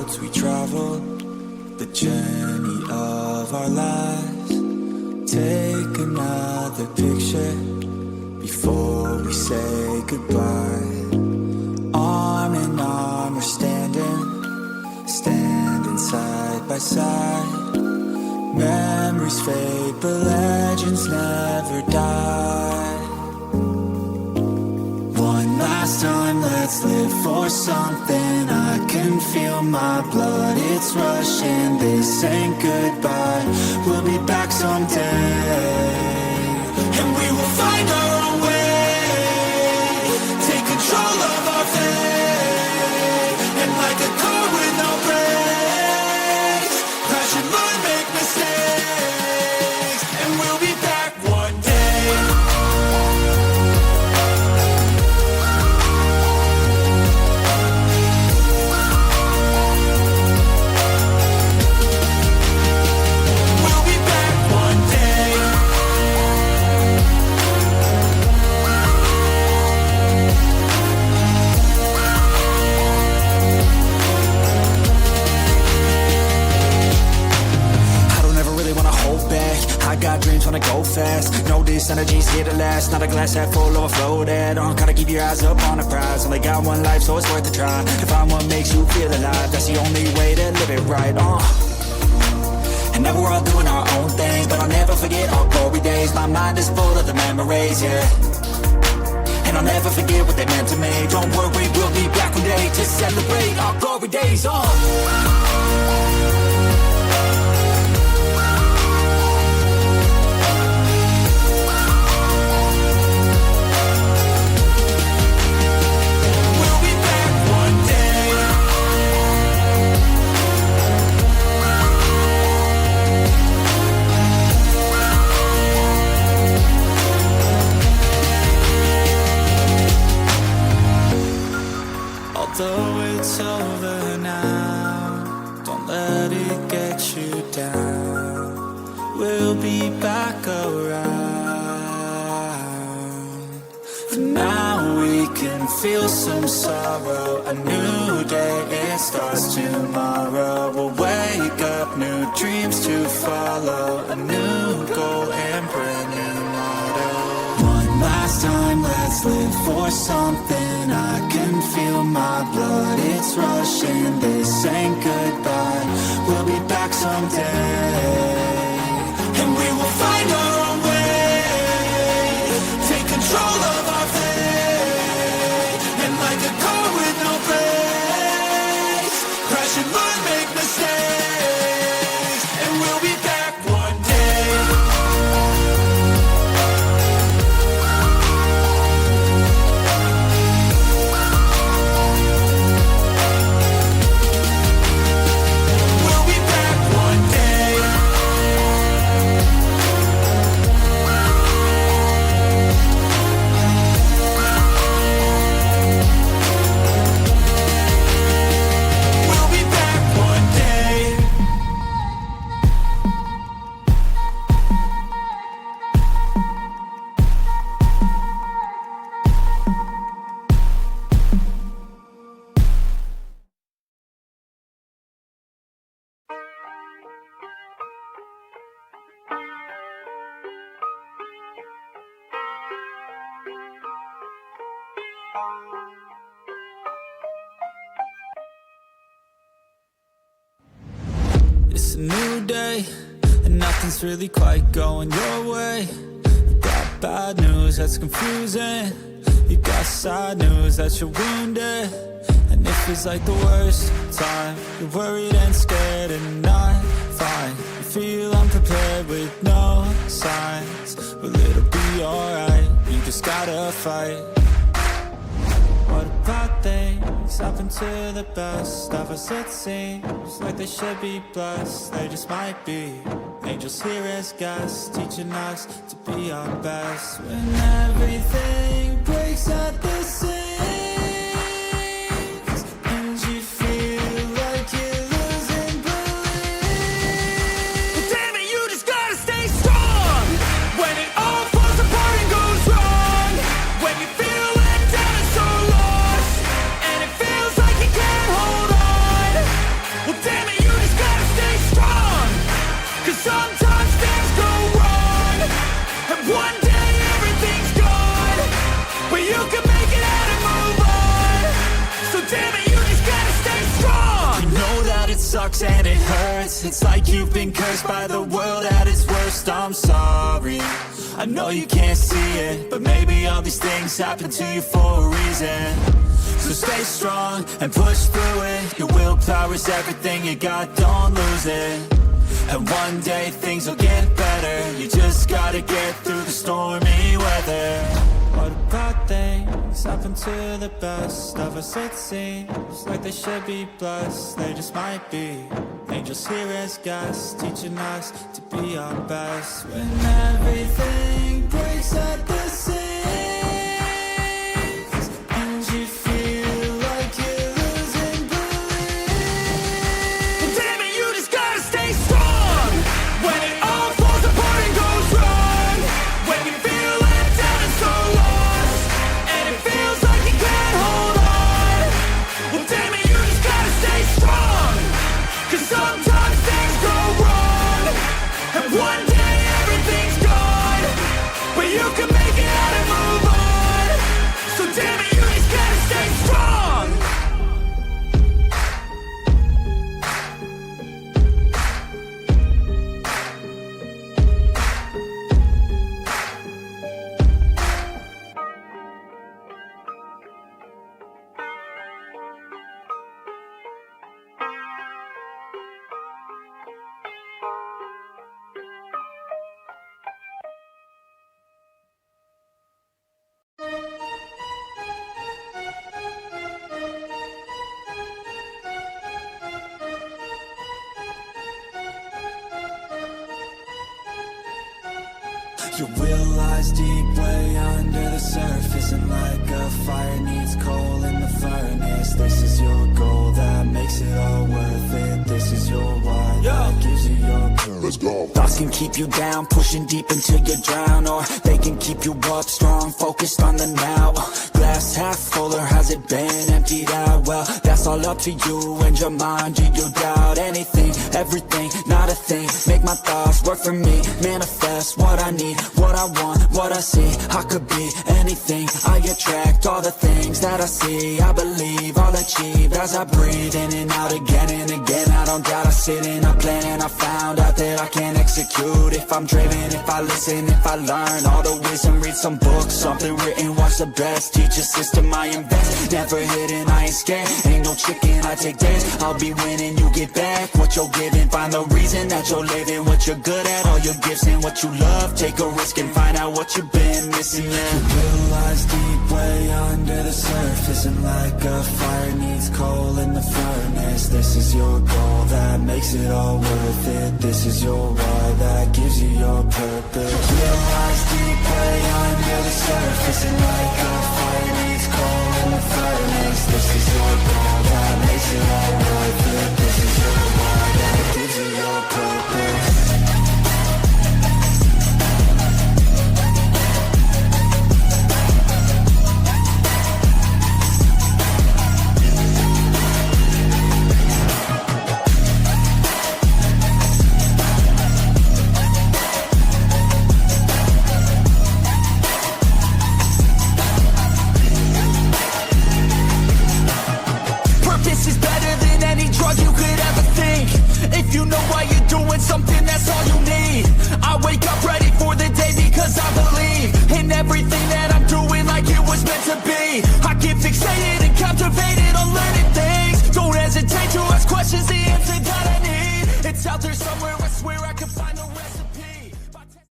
roads we travel, the journey of our lives. Take another picture before we say goodbye. Arm in arm we're standing side by side. Memories fade but legends never die. One last time, let's live for something. I can feel my blood, it's rushing. This ain't goodbye, we'll be back someday. And we will find our own way, take control of our fate. And like a car with no brakes, crash and learn, make mistakes. And we'll be back one day. I got dreams, wanna go fast. Know this energy's here to last. Not a glass half full, overflowed. Gotta keep your eyes up on the prize. Only got one life, so it's worth a try. To find what makes you feel alive, that's the only way to live it right. And now we're all doing our own thing, but I'll never forget our glory days. My mind is full of the memories, yeah. And I'll never forget what they meant to me. Don't worry, we'll be back one day to celebrate our glory days. Although it's over now, don't let it get you down. We'll be back around. For now we can feel some sorrow. A new day, it starts tomorrow. We'll wake up, new dreams to follow. A new goal and brand new motto. One last time, let's live for something. I can feel my blood, it's rushing. This ain't goodbye, we'll be back someday. And we will find our own way, take control of our fate. And like a car with no brakes, crash and learn, make mistakes. And we'll be back one day. It's a new day, and nothing's really quite going your way. You got bad news that's confusing. You got sad news that you're wounded. And it feels like the worst time. You're worried and scared and not fine. You feel unprepared with no signs. Well, it'll be alright, you just gotta fight. What about things happen to the best of us? It seems like they should be blessed. They just might be angels here as guests, teaching us to be our best. When everything breaks at the seams, and you feel like you're losing belief, but damn it, you just gotta stay strong. When it all falls apart and goes wrong, when you feel let down and so lost, and it feels like you can't hold on, sucks and it hurts. It's like you've been cursed by the world at its worst. I'm sorry, I know you can't see it, but maybe all these things happen to you for a reason. So stay strong and push through it. Your willpower is everything you got, don't lose it. And one day things will get better. You just gotta get through the stormy weather. What about things happen to the best of us? It seems like they should be blessed. They just might be angels here as guests, teaching us to be our best. When everything breaks at the seams and you feel like you're losing belief, well, damn it, you just gotta stay strong. When it all falls apart and goes wrong, when you feel let down and so lost, and it feels like you can't hold on, well damn it, you just gotta stay strong. Cause sometimes things go wrong, and one day everything's gone, but you can make it out and move on. So damn it, you just gotta stay strong. Your will lies deep way under the surface, and like a fire needs coal in the furnace. This is your goal that makes it all worth it. This is your why that gives you your purpose. Let's go. Thoughts can keep you down, pushing deep until you drown, or they can keep you up strong, focused on the now. Glass half full, or has it been emptied out? Well, that's all up to you and your mind. Do you doubt anything, everything, not a thing? Make my thoughts work for me, manifest what I need, what I want, what I see. I could be anything, I attract all the things that I see. I believe I'll achieve as I breathe in and out again and again. I don't doubt, I sit and I plan, and I found out that I can execute. If I'm driven, if I listen, if I learn all the wisdom, read some books, something written, watch the best. Teach a system I invest, never hidden, I ain't scared. Ain't no chicken, I take dance. I'll be winning, you get back what you're giving. Find the reason that you're living, what you're good at, all your gifts and what you love. Take a risk and find out what you've been missing. Your will lies deep way under the surface, and like a fire needs coal in the furnace. This is your goal that makes it all worth it. This is your why that gives you your purpose. Your will lies deep way under the surface, and like a fire needs coal in the furnace. This is your goal that makes it all worth it. This is your why that gives you your purpose. Something, that's all you need. I wake up ready for the day because I believe in everything that I'm doing, like it was meant to be. I get fixated and captivated on learning things. Don't hesitate to ask questions, the answer that I need. It's out there somewhere, I swear I can